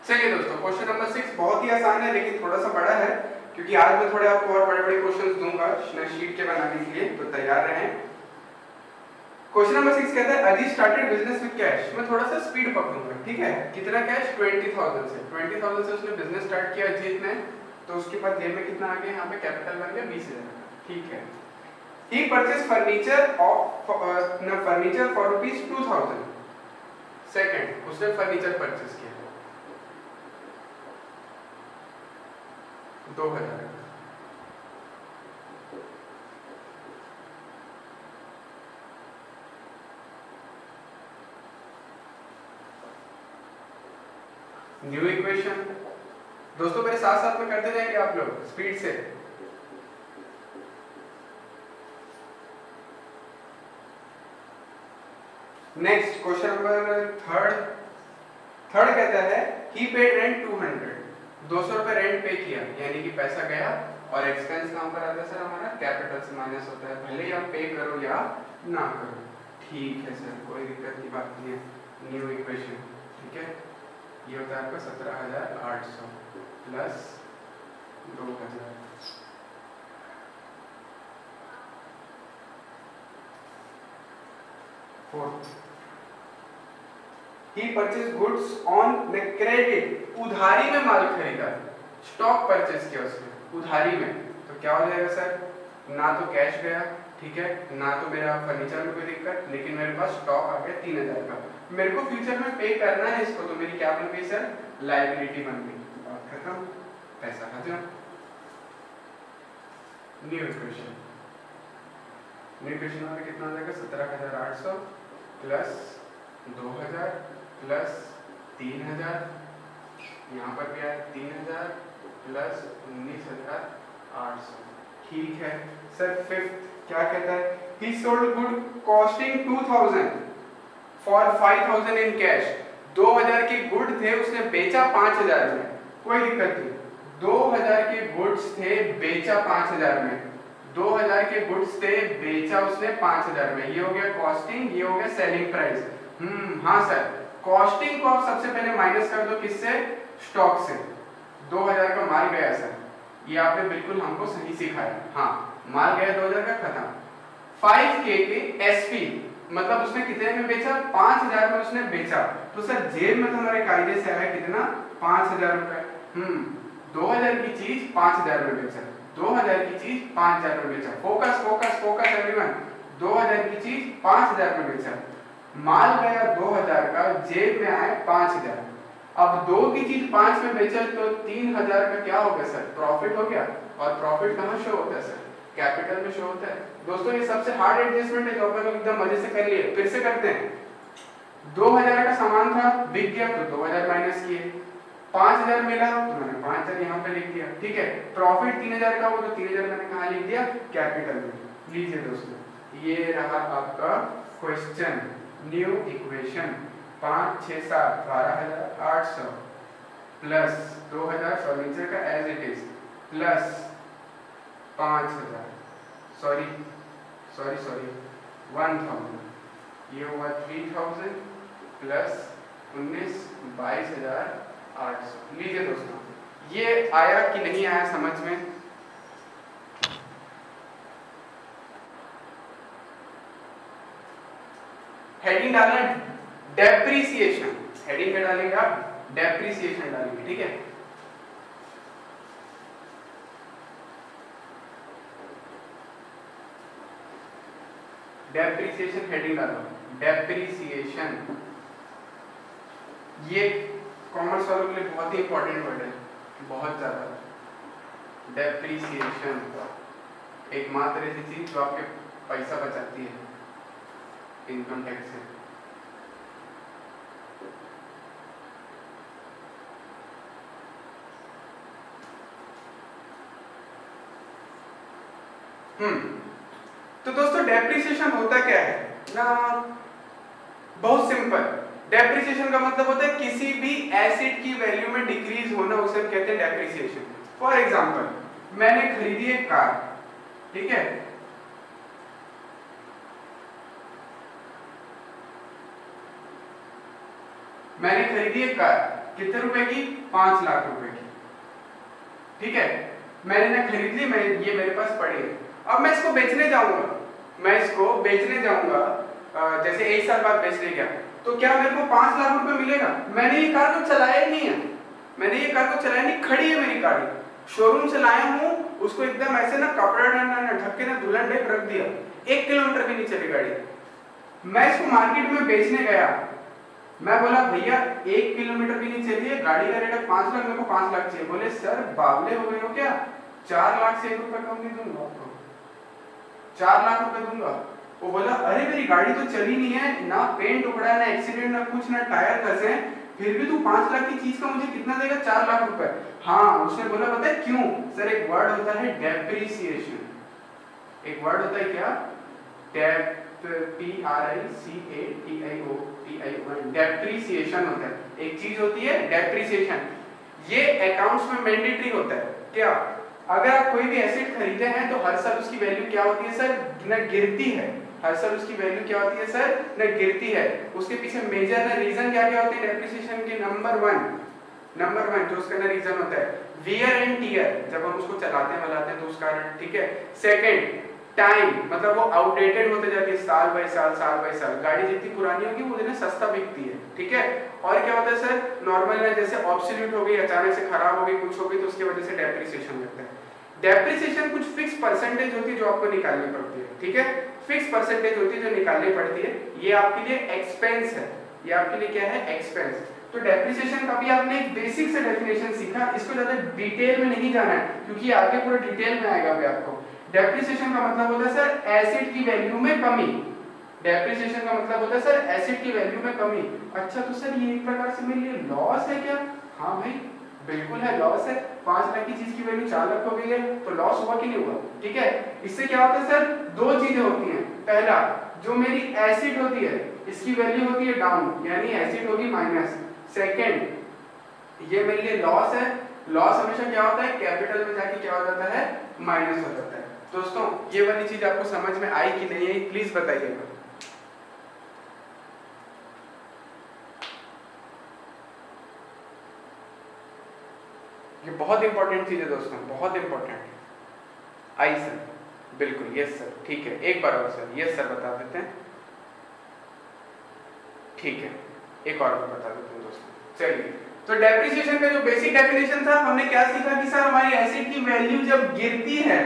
चलिए दोस्तों, question number 6 बहुत ही आसान है लेकिन थोड़ा सा बड़ा है, क्योंकि आज मैं थोड़े आपको और बड़े-बड़े क्वेश्चंस दूंगा शीट के बनाने के लिए, तो तैयार रहें। क्वेश्चन नंबर 6 कहता है Ajit started business with cash. मैं थोड़ा सा स्पीड पकड़ूंगा, ठीक है। कितना कैश? 20,000 से। 20,000 से उसने बिजनेस स्टार्ट किया अजीत ने, तो उसके पास जेब में कितना आ गया? यहाँ पे कैपिटल बन गया 20,000 का, ठीक है। He purchase furniture for rupees 2,000। Second, उसने फर्नीचर परचेज किया 2,000 का। New equation. दोस्तों मेरे साथ साथ में करते जाएंगे आप लोग स्पीड से। नेक्स्ट क्वेश्चन नंबर थर्ड कहता है ही पेड रेंट 200। 200 रुपए रेंट पे किया, यानी कि पैसा गया और एक्सपेंस कहां पर आता है सर? हमारा कैपिटल से माइनस होता है, भले ही आप पे करो या ना करो। ठीक है सर, कोई दिक्कत की बात नहीं है। न्यू इक्वेशन, ठीक है। ये होता है आपका 17,800 plus 2,000। Fourth, he purchase goods on credit. उधारी में माल खरीदा, स्टॉक परचेज किया उसने उधारी में, तो क्या हो जाएगा सर? ना तो कैश गया, ठीक है, ना तो मेरा फर्नीचर में कोई दिक्कत, लेकिन मेरे पास स्टॉक आ गया 3,000 का। मेरे को फ्यूचर में पे करना है इसको, तो मेरी क्या बन गई सर? लायबिलिटी बन गई। बात खत्म, पैसा खत्म। न्यू इक्वेशन में कितना हो जाएगा? 17,800 प्लस 2,000 प्लस 3,000, यहाँ पर भी आया 3,000 प्लस 19,800, ठीक है सर। फिफ्थ क्या कहता है? he sold good costing 2,000 for 5,000 in cash। 2,000 के गुड थे, उसने बेचा 5,000 में, कोई दिक्कत नहीं। 2,000 के गुड्स थे, बेचा 5,000 में। 2,000 के गुड्स थे, बेचा उसने 5,000 में। ये हो गया कॉस्टिंग, ये हो गया सेलिंग प्राइस। हाँ सर, कॉस्टिंग को आप सबसे पहले माइनस कर दो, किससे? स्टॉक से। 2,000 का माल गया सर, ये आपने बिल्कुल हमको सही सिखाया। हाँ, माल गया 2,000 का, खत्म। 5K के एसपी मतलब उसने कितने में बेचा? 5,000 में उसने बेचा, तो सर जेब में तो हमारे कायदे से आया कितना? 5,000 रुपए। 2,000 की चीज 5,000 में बेचा, 2,000 की चीज 5,000 में बेचा। Focus focus focus everyone. 2,000 की चीज 5,000 में बेचा, माल गया 2,000 का, जेब में आए 5,000। अब 2 की चीज 5 में बेचा तो 3,000 का क्या हो गया सर? प्रॉफिट हो गया। और प्रॉफिट कहाँ शो होता है सर? कैपिटल में शो होता है। दोस्तों ये सबसे हार्ड एडजस्टमेंट है जो अपन लोग एकदम मजे से कर लिए। फिर से करते हैं। 2,000 का सामान था, बिक गया तो 2,000 माइनस किए, 5,000 मिला तो मैंने 5,000 यहाँ पे लिख दिया, ठीक है। प्रॉफिट 3,000 का हो तो 3,000 मैंने कहाँ लिख दिया? कैपिटल में। लीजिए दोस्तों, ये रहा आपका question. New equation 5, 6, 7 12,800 plus 2,000 furniture का as it is plus 5,000 sorry 1,000, ये हुआ 3,000 प्लस 19 22,800। लीजिए दोस्तों, ये आया कि नहीं आया समझ में? हेडिंग डालना डेप्रिसिएशन। हेडिंग क्या डालेंगे आप? डेप्रिसिएशन डालेंगे, ठीक है। डेप्रिसिएशन हेडिंग डालो, डेप्रिसिएशन। ये कॉमर्स वालों के लिए बहुत ही इंपॉर्टेंट वर्ड है, बहुत ज्यादा। डेप्रिसिएशन एकमात्र ऐसी चीज जो आपके पैसा बचाती है इनकम टैक्स से। तो दोस्तों डेप्रिसिएशन होता क्या है ना? बहुत सिंपल। डेप्रिसिएशन का मतलब होता है किसी भी एसेट की वैल्यू में डिक्रीज होना, उसे हम कहते हैं डेप्रिसिएशन। फॉर एग्जांपल, मैंने खरीदी एक कार, ठीक है, मैंने खरीदी एक कार, कितने रुपए की? 5 लाख रुपए की। ठीक है, मैंने ना खरीद ली, मैं ये मेरे पास पड़ी है। अब मैं इसको बेचने जाऊंगा, मैं इसको बेचने जाऊंगा, जैसे 1 साल बाद बेचने गया, तो क्या मेरे को 5 लाख रुपए मिलेगा? मैंने ये कार को चलाया ही नहीं है, मैंने ये कार को चलाया नहीं, खड़ी है मेरी गाड़ी, शोरूम से लाया हूँ, उसको एकदम ऐसे ना कपड़ा ढक के ना दुल्हन टाइप रख दिया, 1 किलोमीटर भी नहीं चली गाड़ी। मैं इसको मार्केट में बेचने गया, मैं बोला भैया 1 किलोमीटर भी नहीं चली है, गाड़ी का रेट है 5 लाख, मेरे को 5 लाख चाहिए। बोले सर बावले हो गए हो क्या, 4 लाख से 1 रुपए कम नहीं दूंगा आपको, 4 लाख रुपए दूंगा। वो बोला अरे मेरी गाड़ी तो चली नहीं है, ना पेंट उखड़ा है, ना एक्सीडेंट, ना कुछ, ना टायर कसे हैं, फिर भी तू 5 लाख की चीज का मुझे कितना देगा? 4 लाख रुपए। हाँ, उसने बोला पता है क्यों? सर एक वर्ड होता है डेप्रिसिएशन, एक वर्ड होता है क्या? डेप्रिसिएशन होता है, एक चीज होती है डेप्रिसिएशन। ये अकाउंट्स में मैंडेटरी होता है। क्या? अगर आप कोई भी एसेट खरीदे हैं तो हर साल उसकी वैल्यू क्या होती है सर? न गिरती है, हर साल उसकी वैल्यू क्या होती है सर? न गिरती है। उसके पीछे मेजर ना रीजन क्या क्या होते हैं डेप्रिसिएशन के? नंबर वन जो उसका ना रीजन होता है वियर एंड टियर, जब हम उसको चलाते हैं वलाते हैं तो उसका, ठीक है। सेकंड टाइम, मतलब वो आउटडेटेड होते जाती है साल बाय साल, गाड़ी जितनी पुरानी होगी वो उतनी सस्ता बिकती है, ठीक है। और क्या होता है सर? नॉर्मल में जैसे ऑब्सोल्यूट हो गई, अचानक से खराब हो गई, कुछ हो गई, तो उसकी वजह से डेप्रिसिएशन लगता है। डेप्रिसिएशन कुछ फिक्स परसेंटेज होती है जो आपको निकालनी पड़ती है, ठीक है, फिक्स परसेंटेज होती है जो निकालनी पड़ती है। ये आपके लिए एक्सपेंस है, ये आपके लिए क्या है? एक्सपेंस। तो डेप्रिसिएशन का भी आपने एक बेसिक से डेफिनेशन सीखा, इसको ज्यादा डिटेल में नहीं जाना है क्योंकि आगे पूरा डिटेल में आएगा भी आपको। डेप्रिसिएशन का मतलब होता है सर एसेट की वैल्यू में कमी, डेप्रिसिएशन का मतलब होता है सर एसेट की वैल्यू में कमी। अच्छा तो सर ये एक प्रकार से मेरे लिए लॉस है क्या? हाँ भाई बिल्कुल है, लॉस है। 5 लाख की चीज की वैल्यू 4 लाख हो गई है तो लॉस हुआ कि नहीं हुआ? ठीक है। इससे क्या होता है सर? 2 चीजें होती हैं। पहला, जो मेरी एसेट होती है इसकी वैल्यू होती है डाउन, यानी एसेट होगी माइनस। सेकंड, ये मेरे लिए लॉस है, लॉस हमेशा क्या होता है? कैपिटल में जाके क्या हो जाता है? माइनस हो जाता है। दोस्तों ये वाली चीज आपको समझ में आई कि नहीं आई प्लीज बताइएगा। ये बहुत इंपॉर्टेंट चीज है दोस्तों, बहुत इंपॉर्टेंट। आई सर, बिल्कुल, यस सर, ठीक है। एक बार और सर, यस सर बता देते हैं, ठीक है, एक और बता देते हैं दोस्तों। चलिए, तो डेप्रिसिएशन का जो बेसिक डेफिनेशन था, हमने क्या सीखा कि सर हमारी एसेट की वैल्यू जब गिरती है,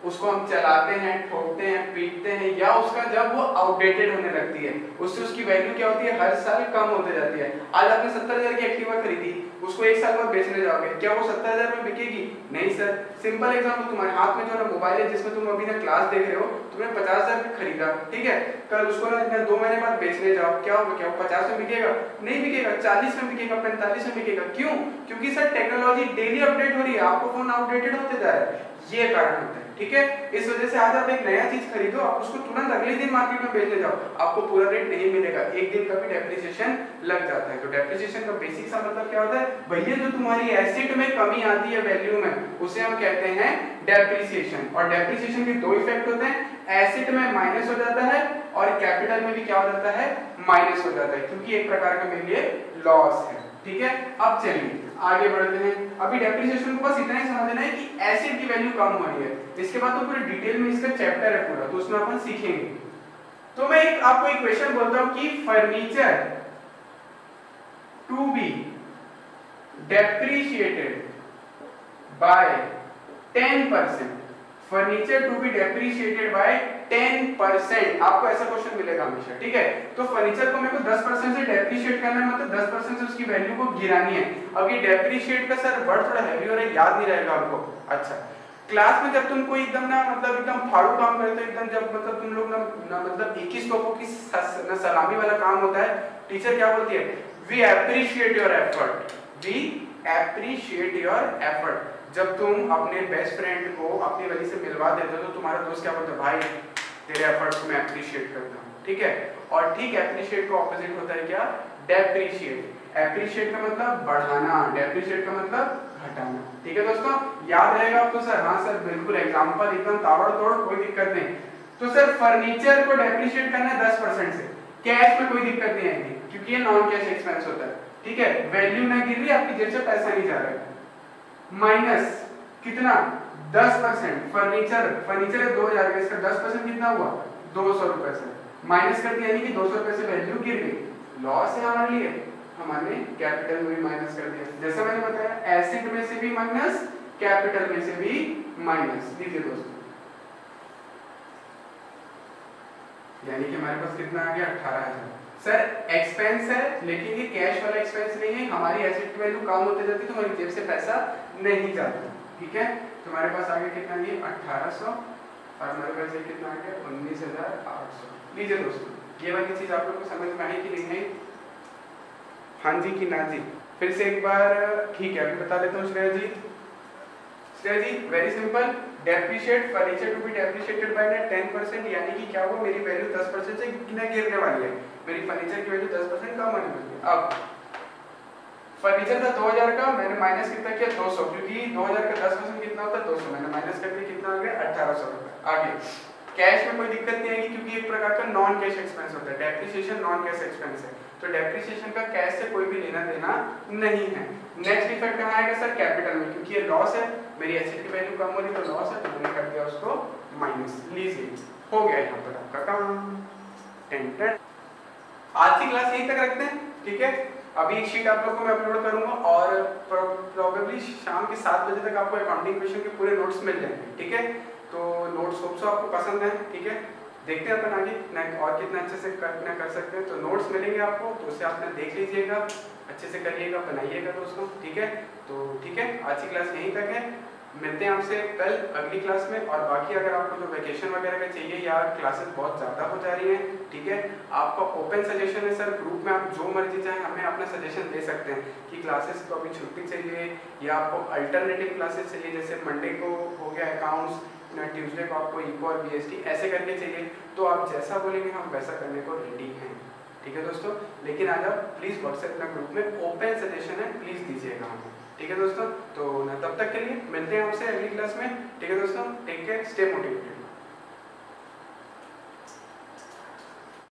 उसको हम चलाते हैं, ठोकते हैं, पीटते हैं, या उसका जब वो आउटडेटेड होने लगती है, उससे उसकी वैल्यू क्या होती है? हर साल कम होते जाती है। आज आपने 70,000 की एक्टिवा खरीदी, उसको 1 साल बाद बेचने जाओगे, क्या वो 70,000 में बिकेगी? नहीं सर। सिंपल एग्जांपल, तुम्हारे हाथ में जो ना मोबाइल है जिसमें तुम अभी ना क्लास देख रहे हो, तुमने 50,000 में खरीदा, ठीक है, कल उसको ना 2 महीने बाद बेचने जाओ, क्या होगा? क्या वो 50 में बिकेगा? नहीं बिकेगा, 40 में बिकेगा, 45 में बिकेगा। क्यों? क्योंकि सर टेक्नोलॉजी डेली अपडेट हो रही है, आपको फोन आउटडेटेड होते जा रहा है, ये कारण होता है, ठीक है। इस वजह से आज आप एक नया चीज खरीदो, आप उसको तुरंत अगले दिन मार्केट में बेचने जाओ, आपको पूरा रेट नहीं मिलेगा, एक दिन का भी डेप्रिसिएशन लग जाता है। तो डेप्रिसिएशन का बेसिक सा मतलब क्या होता है? भैया जो तुम्हारी एसेट में कमी आती है वैल्यू में, उसे हम कहते हैं डेप्रिसिएशन। और डेप्रिसिएशन के 2 इफेक्ट होते हैं, एसेट में माइनस हो जाता है और कैपिटल में भी क्या हो जाता है? माइनस हो जाता है, क्योंकि एक प्रकार का मेरे लिए लॉस है, ठीक है। अब चलिए आगे बढ़ते हैं। अभी डेप्रिसिएशन को बस इतना ही समझना है कि एसेट की वैल्यू कम हो रही है, इसके बाद तो पूरे डिटेल में इसका चैप्टर है पूरा, तो उसमें अपन सीखेंगे। तो मैं आपको एक क्वेश्चन बोलता हूं कि furniture to be depreciated by 10%, furniture to be depreciated by 10%, आपको ऐसा क्वेश्चन मिलेगा हमेशा, ठीक है। तो फर्नीचर को मेरे को 10% से डेप्रिशिएट करना है, मतलब 10% से उसकी वैल्यू को गिरानी है। अब ये डेप्रिशिएट का सर वर्ड थोड़ा हैवी हो रहा है, याद नहीं रहेगा आपको। अच्छा, क्लास में जब तुम कोई एकदम ना मतलब एकदम फाड़ू काम करते हो, एकदम जब मतलब तुम लोग ना मतलब 21 तोपों की सलामी वाला काम होता है, टीचर क्या बोलती है? We appreciate your effort, we appreciate your effort. जब तुम अपने बेस्ट फ्रेंड को अपनी वजह से मिलवा देते हो तो तुम्हारा दोस्त क्या बोलता है? भाई तेरे एफर्ट्स को मैं एप्रिशिएट करता हूं, ठीक है। और ठीक एप्रिशिएट का ऑपोजिट होता है क्या? डेप्रिशिएट। एप्रिशिएट का मतलब बढ़ाना, डेप्रिशिएट का मतलब घटाना, ठीक है दोस्तों, याद रहेगा आपको सर? हाँ सर बिल्कुल, एग्जांपल एकदम ताबड़तोड़, कोई दिक्कत नहीं। तो सर फर्नीचर को डेप्रिशिएट करना है 10% से, कैश में कोई दिक्कत नहीं आएगी क्योंकि ये नॉन कैश एक्सपेंस होता है। ठीक है, वैल्यू ना गिर रही, आपकी जेब से पैसा नहीं जा रहा है, माइनस कितना 10%, फर्नीचर है 2000 का, इसका 10% कितना हुआ 200 रुपए से, माइनस कर दिया, यानी कि 200 रुपए से वैल्यू गिर गई, लॉस है हमारे लिए, हमने कैपिटल में भी माइनस कर दिया। जैसा मैंने बताया एसेट में से भी माइनस, कैपिटल में से भी माइनस। लीजिए दोस्तों, यानी कि हमारे पास कितना आ गया 18,000। सर एक्सपेंस है, लेकिन ये कैश वाला एक्सपेंस नहीं है, हमारी एसेट की वैल्यू कम होते जाती है तो हमारी जेब से पैसा नहीं जाता, ठीक है। तो हमारे पास आ गया कितना, ये 1800, और हमारे पास ये कितना आ गया 19,800। लीजिए दोस्तों, ये वाली चीज आप लोग को समझ में आई कि नहीं आई, हाँ जी कि ना जी? फिर से एक बार, ठीक है अभी बता देता हूँ Shreya ji. Shreya ji very simple, depreciate furniture to be depreciated by 10%, यानी कि क्या हुआ, मेरी वैल्यू 10% से कितना गिरने वाली है, मेरी फर्नीचर की वैल्यू 10% कम होने वाली है। अब फर्नीचर था 2000 का, मैंने माइनस कितना किया 200, क्योंकि 2000 का 10% कितना होता है 200, मैंने माइनस करके कितना आ गया 1800 रुपए। आगे कैश में कोई दिक्कत नहीं आएगी, क्योंकि एक प्रकार का नॉन कैश एक्सपेंस होता है, डेप्रिसिएशन नॉन कैश एक्सपेंस है, तो डेप्रिसिएशन का कैश से कोई भी लेना देना नहीं है। नेक्स्ट इफेक्ट कहाँ आएगा सर, कैपिटल में, क्योंकि ये लॉस है, मेरी एसेट की वैल्यू कम हो रही तो लॉस है, तो मैंने कर दिया उसको माइनस। लीजिए हो गया यहाँ पर आपका काम। आज की क्लास यहीं तक रखते हैं, ठीक है। अभी एक शीट आप लोग को मैं अपलोड करूंगा और प्रोबेबली शाम के 7 बजे तक आपको अकाउंटिंग क्वेश्चन के पूरे नोट्स मिल जाएंगे, ठीक है। तो नोट्स होप सो आपको पसंद है, ठीक है। देखते हैं अपन आगे और कितना अच्छे से कर सकते हैं। तो नोट्स मिलेंगे आपको, तो उसे आपने देख लीजिएगा, अच्छे से करिएगा, बनाइएगा दोस्तों, ठीक है। तो ठीक है, आज की क्लास यहीं तक है, मिलते हैं आपसे कल अगली क्लास में। और बाकी अगर आपको जो वेकेशन वगैरह का चाहिए या क्लासेस बहुत ज़्यादा हो जा रही हैं, ठीक है, आपका ओपन सजेशन है सर, ग्रुप में आप जो मर्जी चाहें हमें अपना सजेशन दे सकते हैं कि क्लासेस को अभी छुट्टी चाहिए या आपको अल्टरनेटिव क्लासेस चाहिए, जैसे मंडे को हो गया अकाउंट्स, ट्यूसडे को आपको इको और बीएसटी ऐसे करके चाहिए, तो आप जैसा बोलेंगे हम वैसा करने को रेडी हैं, ठीक है दोस्तों। लेकिन आज आप प्लीज़ व्हाट्सएप में ग्रुप में ओपन सजेशन है प्लीज़ दीजिएगा हमें, ठीक है दोस्तों। तो तब तक के लिए मिलते हैं आपसे अगली क्लास में, ठीक है दोस्तों। Take care, stay motivated.